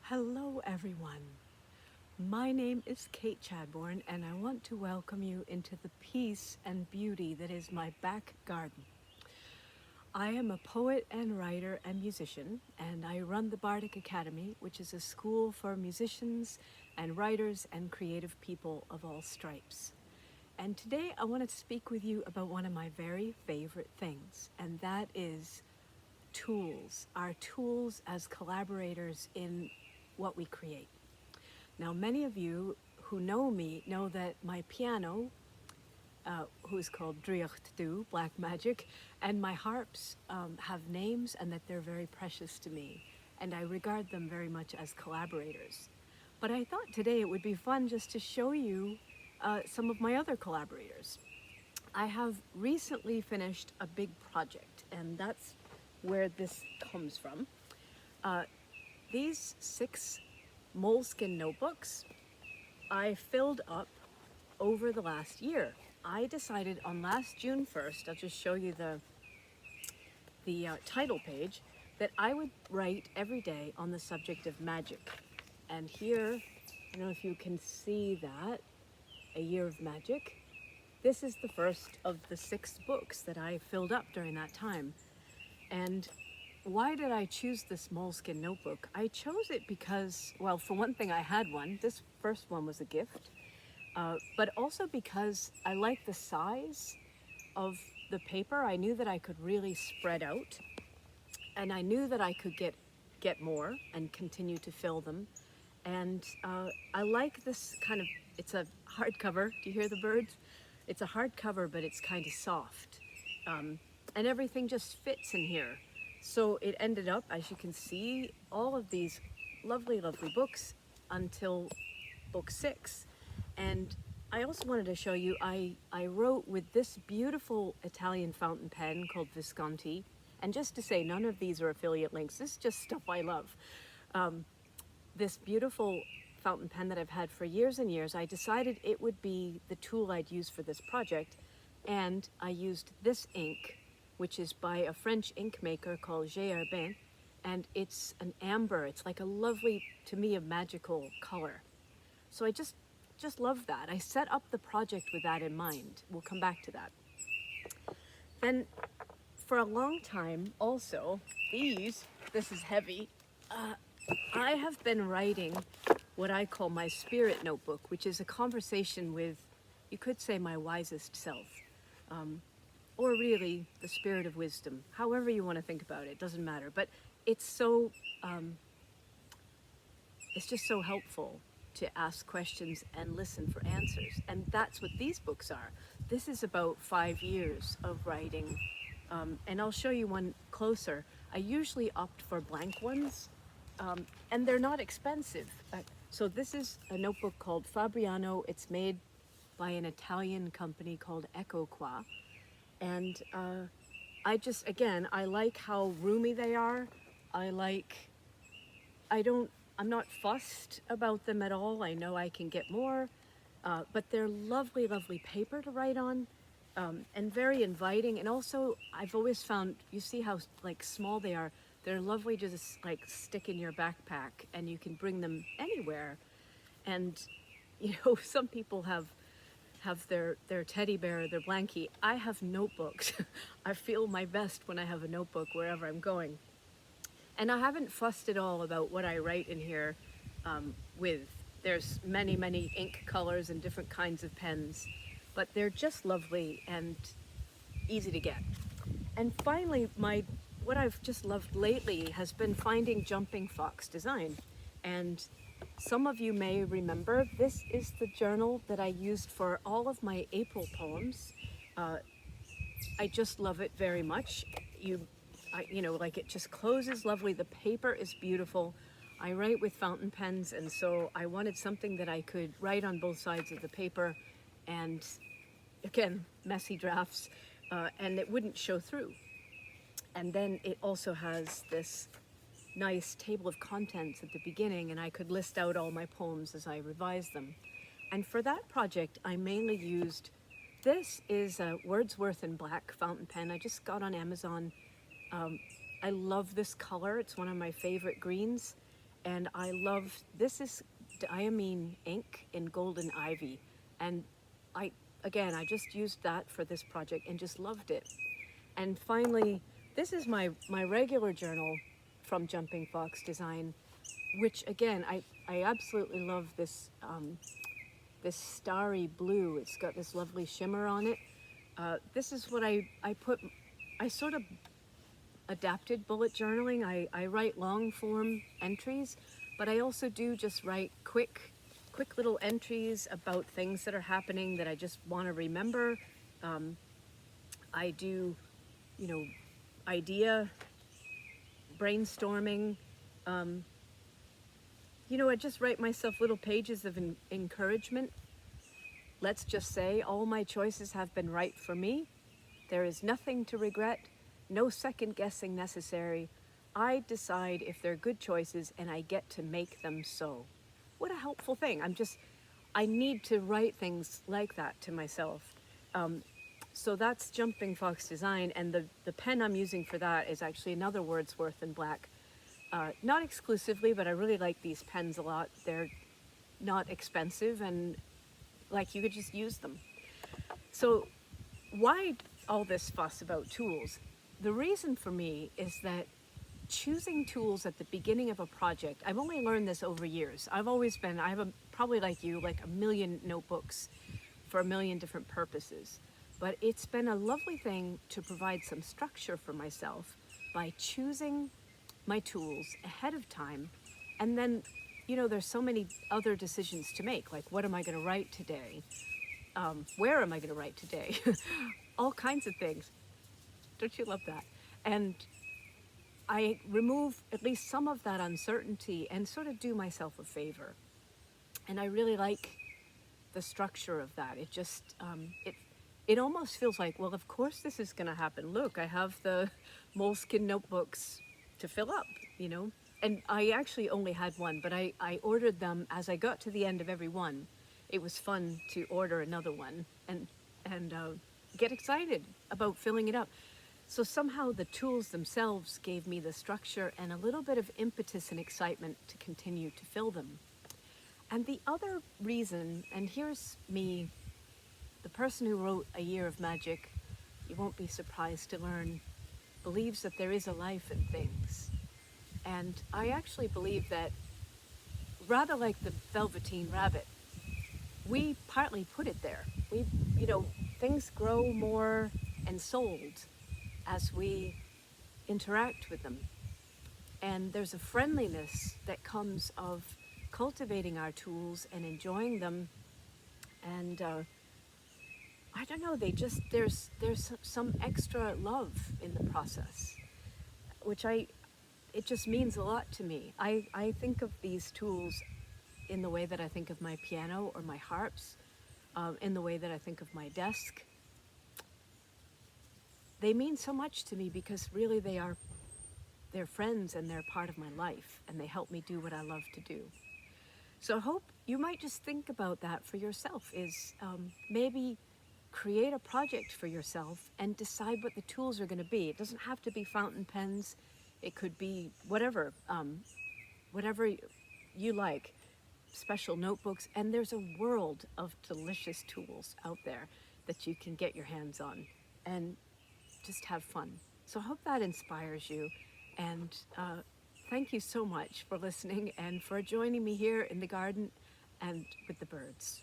Hello everyone, my name is Kate Chadbourne and I want to welcome you into the peace and beauty that is my back garden. I am a poet and writer and musician, and I run the Bardic Academy, which is a school for musicians and writers and creative people of all stripes. And today I want to speak with you about one of my very favorite things, and that is tools, our tools as collaborators in what we create. Now, many of you who know me know that my piano, who is called Driacht Black Magic, and my harps have names and that they're very precious to me, and I regard them very much as collaborators. But I thought today it would be fun just to show you some of my other collaborators. I have recently finished a big project, and that's where this comes from. These 6 Moleskine notebooks I filled up over the last year. I decided on last June 1st, I'll just show you the title page, that I would write every day on the subject of magic. And here, I don't know if you can see that, A Year of Magic. This is the first of the 6 books that I filled up during that time. And why did I choose this Moleskine notebook? I chose it because, well, for one thing, I had one. This first one was a gift. But also because I like the size of the paper. I knew that I could really spread out. And I knew that I could get more and continue to fill them. And I like this kind of, it's a hardcover. Do you hear the birds? It's a hardcover, but it's kind of soft. And everything just fits in here. So it ended up, as you can see, all of these lovely, lovely books until book 6. And I also wanted to show you, I wrote with this beautiful Italian fountain pen called Visconti. And just to say, none of these are affiliate links. This is just stuff I love. This beautiful fountain pen that I've had for years and years, I decided it would be the tool I'd use for this project. And I used this ink, which is by a French ink maker called JHerbin, and it's an amber. It's like a lovely, to me, a magical color. So I just love that. I set up the project with that in mind. We'll come back to that. Then for a long time also, this is heavy, I have been writing what I call my spirit notebook, which is a conversation with, you could say, my wisest self. Or really the spirit of wisdom, however you want to think about it, doesn't matter. But it's so, it's just so helpful to ask questions and listen for answers. And that's what these books are. This is about 5 years of writing. And I'll show you one closer. I usually opt for blank ones, and they're not expensive. So this is a notebook called Fabriano. It's made by an Italian company called Ecco Qua. And I like how roomy they are. I'm not fussed about them at all. I know I can get more, but they're lovely, lovely paper to write on, and very inviting. And also, I've always found, you see how like small they are. They're lovely to just like stick in your backpack, and you can bring them anywhere. And, some people have their teddy bear, their blankie. I have notebooks. I feel my best when I have a notebook wherever I'm going. And I haven't fussed at all about what I write in here there's many, many ink colors and different kinds of pens, but they're just lovely and easy to get. And finally, what I've just loved lately has been finding Jumping Fox design. And some of you may remember, this is the journal that I used for all of my April poems. I just love it very much. It just closes lovely. The paper is beautiful. I write with fountain pens, and so I wanted something that I could write on both sides of the paper, and again, messy drafts, and it wouldn't show through. And then it also has this nice table of contents at the beginning, and I could list out all my poems as I revise them. And for that project, I mainly used, this is a Wordsworth&Black fountain pen I just got on Amazon. I love this color. It's one of my favorite greens. And I love, this is Diamine ink in Golden Ivy. And I, again, I just used that for this project and just loved it. And finally, this is my regular journal from Jumping Fox Design, which again, I absolutely love this, this starry blue. It's got this lovely shimmer on it. This is what I sort of adapted bullet journaling. I write long form entries, but I also do just write quick little entries about things that are happening that I just want to remember. I do, you know, idea brainstorming. You know, I just write myself little pages of encouragement. Let's just say all my choices have been right for me. There is nothing to regret, no second guessing necessary. I decide if they're good choices and I get to make them so. What a helpful thing. I need to write things like that to myself. So that's Jumping Fox Design, and the pen I'm using for that is actually another Wordsworth&Black. Not exclusively, but I really like these pens a lot. They're not expensive, and like you could just use them. So why all this fuss about tools? The reason for me is that choosing tools at the beginning of a project, I've only learned this over years. I have probably like you, like a million notebooks for a million different purposes. But it's been a lovely thing to provide some structure for myself by choosing my tools ahead of time. And then, you know, there's so many other decisions to make, like what am I going to write today? Where am I going to write today? All kinds of things. Don't you love that? And I remove at least some of that uncertainty and sort of do myself a favor. And I really like the structure of that. It just, it almost feels like, well, of course this is going to happen. Look, I have the Moleskine notebooks to fill up, you know. And I actually only had one, but I ordered them as I got to the end of every one. It was fun to order another one and get excited about filling it up. So somehow the tools themselves gave me the structure and a little bit of impetus and excitement to continue to fill them. And the other reason, and here's me, the person who wrote A Year of Magic, you won't be surprised to learn, believes that there is a life in things. And I actually believe that, rather like the Velveteen Rabbit, we partly put it there. You know, things grow more ensouled as we interact with them. And there's a friendliness that comes of cultivating our tools and enjoying them. And I don't know, there's some extra love in the process, which it just means a lot to me. I think of these tools in the way that I think of my piano or my harps, in the way that I think of my desk. They mean so much to me because really they're friends and they're part of my life and they help me do what I love to do. So I hope you might just think about that for yourself, is maybe create a project for yourself and decide what the tools are going to be. It doesn't have to be fountain pens. It could be whatever you like, special notebooks, and there's a world of delicious tools out there that you can get your hands on and just have fun. So I hope that inspires you, and thank you so much for listening and for joining me here in the garden and with the birds.